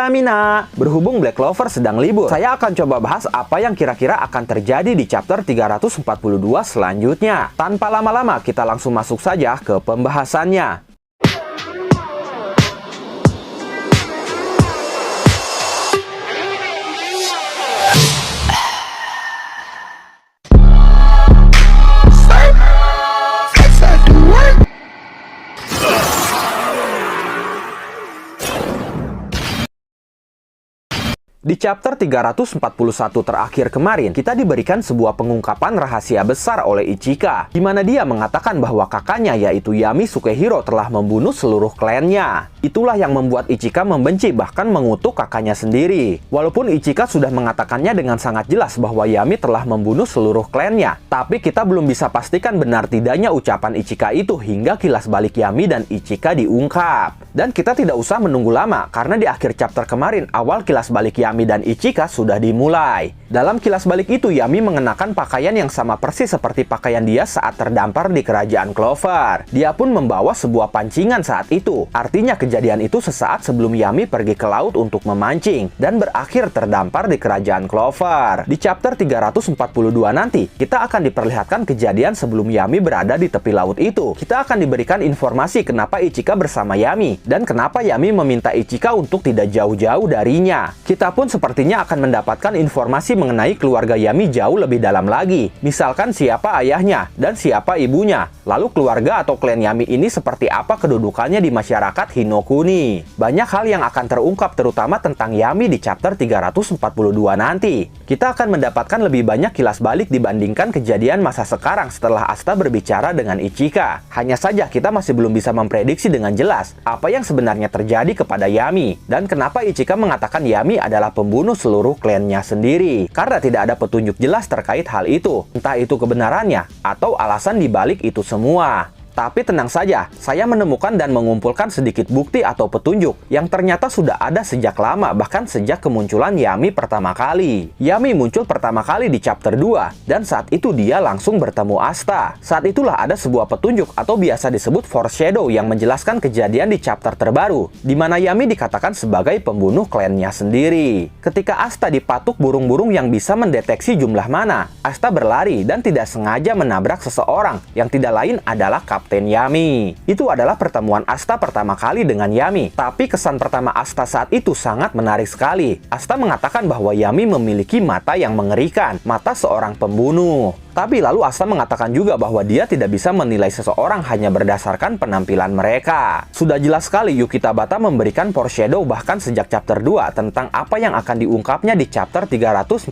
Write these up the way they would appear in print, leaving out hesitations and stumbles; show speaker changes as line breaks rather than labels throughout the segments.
Mina. Berhubung Black Clover sedang libur, saya akan coba bahas apa yang kira-kira akan terjadi di chapter 342 selanjutnya. Tanpa lama-lama, kita langsung masuk saja ke pembahasannya. Di chapter 341 terakhir kemarin, kita diberikan sebuah pengungkapan rahasia besar oleh Ichika, di mana dia mengatakan bahwa kakaknya yaitu Yami Sukehiro telah membunuh seluruh klannya. Itulah yang membuat Ichika membenci bahkan mengutuk kakaknya sendiri. Walaupun Ichika sudah mengatakannya dengan sangat jelas bahwa Yami telah membunuh seluruh klannya, tapi kita belum bisa pastikan benar tidaknya ucapan Ichika itu hingga kilas balik Yami dan Ichika diungkap. Dan kita tidak usah menunggu lama, karena di akhir chapter kemarin awal kilas balik Yami dan Ichika sudah dimulai. Dalam kilas balik itu, Yami mengenakan pakaian yang sama persis seperti pakaian dia saat terdampar di kerajaan Clover. Dia pun membawa sebuah pancingan saat itu. Artinya kejadian itu sesaat sebelum Yami pergi ke laut untuk memancing dan berakhir terdampar di kerajaan Clover. Di chapter 342 nanti, kita akan diperlihatkan kejadian sebelum Yami berada di tepi laut itu. Kita akan diberikan informasi kenapa Ichika bersama Yami dan kenapa Yami meminta Ichika untuk tidak jauh-jauh darinya. Kita pun sepertinya akan mendapatkan informasi mengenai keluarga Yami jauh lebih dalam lagi. Misalkan siapa ayahnya dan siapa ibunya. Lalu keluarga atau klan Yami ini seperti apa kedudukannya di masyarakat Hinokuni. Banyak hal yang akan terungkap terutama tentang Yami di chapter 342 nanti. Kita akan mendapatkan lebih banyak kilas balik dibandingkan kejadian masa sekarang setelah Asta berbicara dengan Ichika. Hanya saja kita masih belum bisa memprediksi dengan jelas apa yang sebenarnya terjadi kepada Yami dan kenapa Ichika mengatakan Yami adalah pembunuh seluruh klannya sendiri. Karena tidak ada petunjuk jelas terkait hal itu. Entah itu kebenarannya atau alasan dibalik itu semua. Tapi tenang saja, saya menemukan dan mengumpulkan sedikit bukti atau petunjuk yang ternyata sudah ada sejak lama, bahkan sejak kemunculan Yami pertama kali. Yami muncul pertama kali di chapter 2, dan saat itu dia langsung bertemu Asta. Saat itulah ada sebuah petunjuk atau biasa disebut foreshadow yang menjelaskan kejadian di chapter terbaru, di mana Yami dikatakan sebagai pembunuh klannya sendiri. Ketika Asta dipatuk burung-burung yang bisa mendeteksi jumlah mana, Asta berlari dan tidak sengaja menabrak seseorang yang tidak lain adalah Kapten Yami. Itu adalah pertemuan Asta pertama kali dengan Yami. Tapi kesan pertama Asta saat itu sangat menarik sekali. Asta mengatakan bahwa Yami memiliki mata yang mengerikan, mata seorang pembunuh. Tapi lalu Asta mengatakan juga bahwa dia tidak bisa menilai seseorang hanya berdasarkan penampilan mereka. Sudah jelas sekali Yuki Tabata memberikan foreshadow bahkan sejak chapter 2 tentang apa yang akan diungkapnya di chapter 342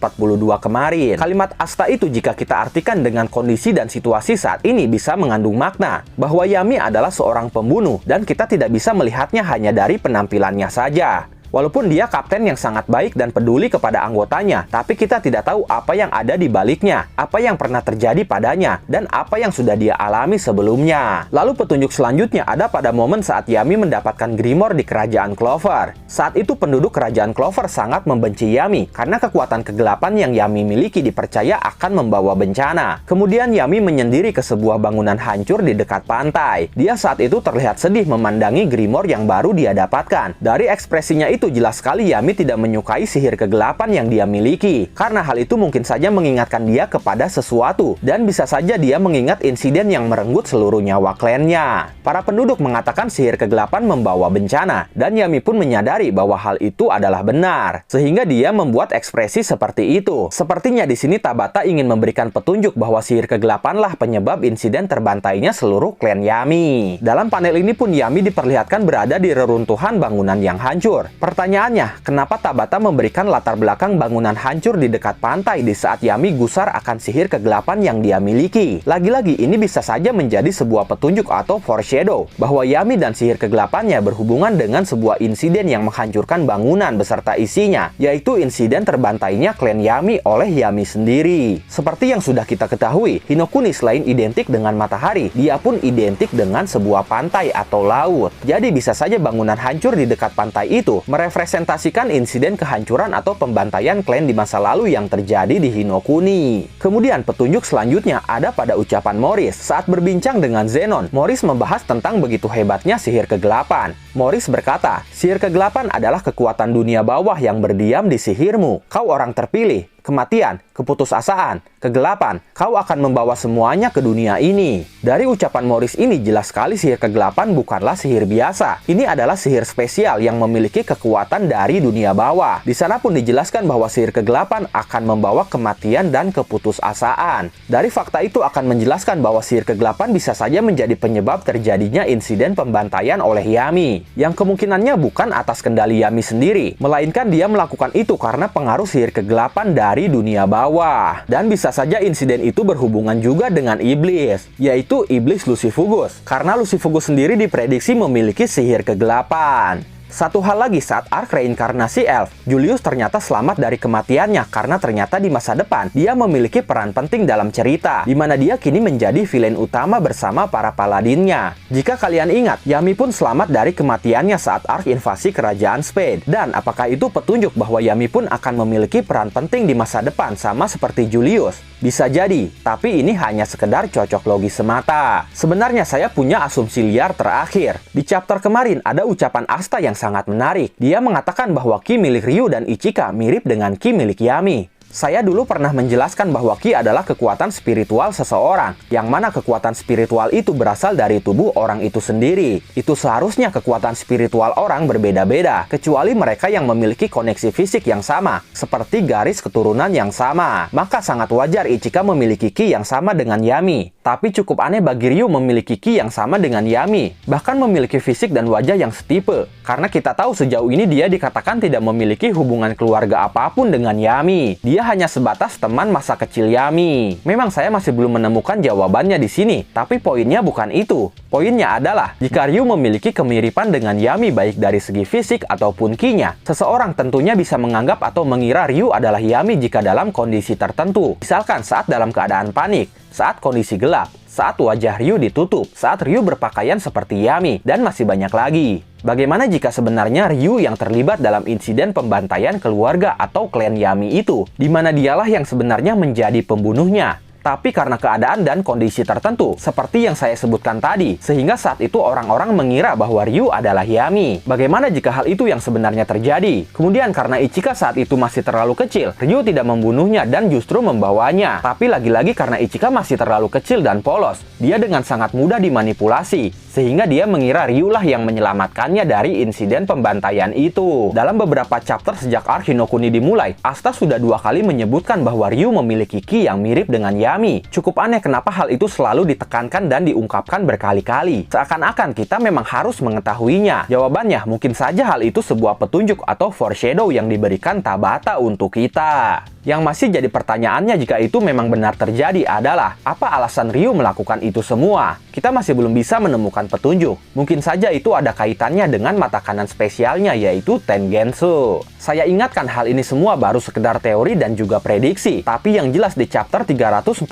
kemarin. Kalimat Asta itu jika kita artikan dengan kondisi dan situasi saat ini bisa mengandung makna bahwa Yami adalah seorang pembunuh dan kita tidak bisa melihatnya hanya dari penampilannya saja. Walaupun dia kapten yang sangat baik dan peduli kepada anggotanya, tapi kita tidak tahu apa yang ada di baliknya, apa yang pernah terjadi padanya, dan apa yang sudah dia alami sebelumnya. Lalu petunjuk selanjutnya ada pada momen saat Yami mendapatkan Grimoire di kerajaan Clover. Saat itu penduduk kerajaan Clover sangat membenci Yami, karena kekuatan kegelapan yang Yami miliki dipercaya akan membawa bencana. Kemudian Yami menyendiri ke sebuah bangunan hancur di dekat pantai. Dia saat itu terlihat sedih memandangi Grimoire yang baru dia dapatkan. Dari ekspresinya itu jelas sekali Yami tidak menyukai sihir kegelapan yang dia miliki, karena hal itu mungkin saja mengingatkan dia kepada sesuatu, dan bisa saja dia mengingat insiden yang merenggut seluruh nyawa klannya. Para penduduk mengatakan sihir kegelapan membawa bencana, dan Yami pun menyadari bahwa hal itu adalah benar, sehingga dia membuat ekspresi seperti itu. Sepertinya di sini Tabata ingin memberikan petunjuk bahwa sihir kegelapanlah penyebab insiden terbantainya seluruh klan Yami. Dalam panel ini pun Yami diperlihatkan berada di reruntuhan bangunan yang hancur. Pertanyaannya, kenapa Tabata memberikan latar belakang bangunan hancur di dekat pantai di saat Yami gusar akan sihir kegelapan yang dia miliki? Lagi-lagi ini bisa saja menjadi sebuah petunjuk atau foreshadow bahwa Yami dan sihir kegelapannya berhubungan dengan sebuah insiden yang menghancurkan bangunan beserta isinya, yaitu insiden terbantainya klan Yami oleh Yami sendiri. Seperti yang sudah kita ketahui, Hinokuni selain identik dengan matahari, dia pun identik dengan sebuah pantai atau laut. Jadi bisa saja bangunan hancur di dekat pantai itu merepresentasikan insiden kehancuran atau pembantaian klan di masa lalu yang terjadi di Hinokuni. Kemudian petunjuk selanjutnya ada pada ucapan Morris. Saat berbincang dengan Zenon, Morris membahas tentang begitu hebatnya sihir kegelapan. Morris berkata, sihir kegelapan adalah kekuatan dunia bawah yang berdiam di sihirmu. Kau orang terpilih. Kematian, keputusasaan, kegelapan, kau akan membawa semuanya ke dunia ini. Dari ucapan Morris ini jelas sekali sihir kegelapan bukanlah sihir biasa. Ini adalah sihir spesial yang memiliki kekuatan dari dunia bawah. Di sana pun dijelaskan bahwa sihir kegelapan akan membawa kematian dan keputusasaan. Dari fakta itu akan menjelaskan bahwa sihir kegelapan bisa saja menjadi penyebab terjadinya insiden pembantaian oleh Yami. Yang kemungkinannya bukan atas kendali Yami sendiri, melainkan dia melakukan itu karena pengaruh sihir kegelapan dari dunia bawah. Dan bisa saja insiden itu berhubungan juga dengan iblis, yaitu iblis Lucifugus, karena Lucifugus sendiri diprediksi memiliki sihir kegelapan. Satu hal lagi, saat arc reinkarnasi Elf, Julius ternyata selamat dari kematiannya karena ternyata di masa depan dia memiliki peran penting dalam cerita, di mana dia kini menjadi villain utama bersama para paladinnya. Jika kalian ingat, Yami pun selamat dari kematiannya saat arc invasi kerajaan Spade. Dan apakah itu petunjuk bahwa Yami pun akan memiliki peran penting di masa depan sama seperti Julius? Bisa jadi, tapi ini hanya sekedar cocok logis semata. Sebenarnya saya punya asumsi liar terakhir. Di chapter kemarin ada ucapan Asta yang sangat menarik. Dia mengatakan bahwa ki milik Ryu dan Ichika mirip dengan ki milik Yami. Saya dulu pernah menjelaskan bahwa ki adalah kekuatan spiritual seseorang, yang mana kekuatan spiritual itu berasal dari tubuh orang itu sendiri. Itu seharusnya kekuatan spiritual orang berbeda-beda, kecuali mereka yang memiliki koneksi fisik yang sama, seperti garis keturunan yang sama. Maka sangat wajar Ichika memiliki ki yang sama dengan Yami. Tapi cukup aneh bagi Ryu memiliki ki yang sama dengan Yami, bahkan memiliki fisik dan wajah yang setipe. Karena kita tahu sejauh ini dia dikatakan tidak memiliki hubungan keluarga apapun dengan Yami. Dia hanya sebatas teman masa kecil Yami. Memang saya masih belum menemukan jawabannya di sini, tapi poinnya bukan itu. Poinnya adalah, jika Ryu memiliki kemiripan dengan Yami baik dari segi fisik ataupun ki-nya, seseorang tentunya bisa menganggap atau mengira Ryu adalah Yami jika dalam kondisi tertentu. Misalkan saat dalam keadaan panik, saat kondisi gelap, saat wajah Ryu ditutup, saat Ryu berpakaian seperti Yami, dan masih banyak lagi. Bagaimana jika sebenarnya Ryu yang terlibat dalam insiden pembantaian keluarga atau klan Yami itu, di mana dialah yang sebenarnya menjadi pembunuhnya? Tapi karena keadaan dan kondisi tertentu, seperti yang saya sebutkan tadi, sehingga saat itu orang-orang mengira bahwa Ryu adalah Yami. Bagaimana jika hal itu yang sebenarnya terjadi? Kemudian karena Ichika saat itu masih terlalu kecil, Ryu tidak membunuhnya dan justru membawanya. Tapi lagi-lagi karena Ichika masih terlalu kecil dan polos, dia dengan sangat mudah dimanipulasi, sehingga dia mengira Ryu lah yang menyelamatkannya dari insiden pembantaian itu. Dalam beberapa chapter sejak arc Hinokuni dimulai, Asta sudah 2 kali menyebutkan bahwa Ryu memiliki ki yang mirip dengan Yami. Cukup aneh kenapa hal itu selalu ditekankan dan diungkapkan berkali-kali. Seakan-akan kita memang harus mengetahuinya. Jawabannya, mungkin saja hal itu sebuah petunjuk atau foreshadow yang diberikan Tabata untuk kita. Yang masih jadi pertanyaannya jika itu memang benar terjadi adalah, apa alasan Ryu melakukan itu semua? Kita masih belum bisa menemukan petunjuk. Mungkin saja itu ada kaitannya dengan mata kanan spesialnya, yaitu Tengensu. Saya ingatkan hal ini semua baru sekedar teori dan juga prediksi. Tapi yang jelas di chapter 342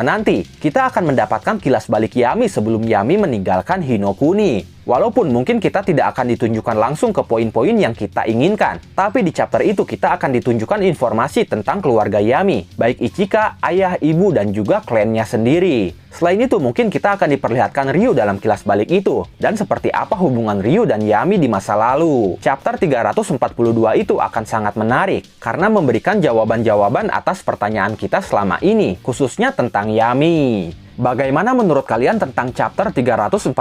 nanti, kita akan mendapatkan kilas balik Yami sebelum Yami meninggalkan Hinokuni. Walaupun mungkin kita tidak akan ditunjukkan langsung ke poin-poin yang kita inginkan, tapi di chapter itu kita akan ditunjukkan informasi tentang keluarga Yami, baik Ichika, ayah, ibu, dan juga klannya sendiri. Selain itu, mungkin kita akan diperlihatkan Ryu dalam kilas balik itu, dan seperti apa hubungan Ryu dan Yami di masa lalu. Chapter 342 itu akan sangat menarik, karena memberikan jawaban-jawaban atas pertanyaan kita selama ini, khususnya tentang Yami. Bagaimana menurut kalian tentang chapter 342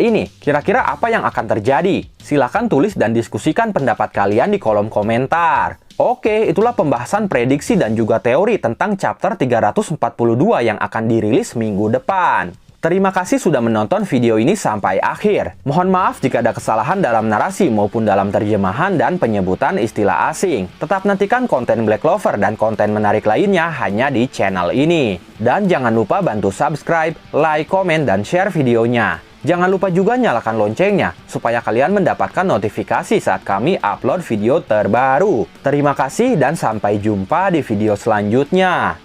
ini? Kira-kira apa yang akan terjadi? Silahkan tulis dan diskusikan pendapat kalian di kolom komentar. Oke, itulah pembahasan prediksi dan juga teori tentang chapter 342 yang akan dirilis minggu depan. Terima kasih sudah menonton video ini sampai akhir. Mohon maaf jika ada kesalahan dalam narasi maupun dalam terjemahan dan penyebutan istilah asing. Tetap nantikan konten Black Clover dan konten menarik lainnya hanya di channel ini. Dan jangan lupa bantu subscribe, like, komen, dan share videonya. Jangan lupa juga nyalakan loncengnya, supaya kalian mendapatkan notifikasi saat kami upload video terbaru. Terima kasih dan sampai jumpa di video selanjutnya.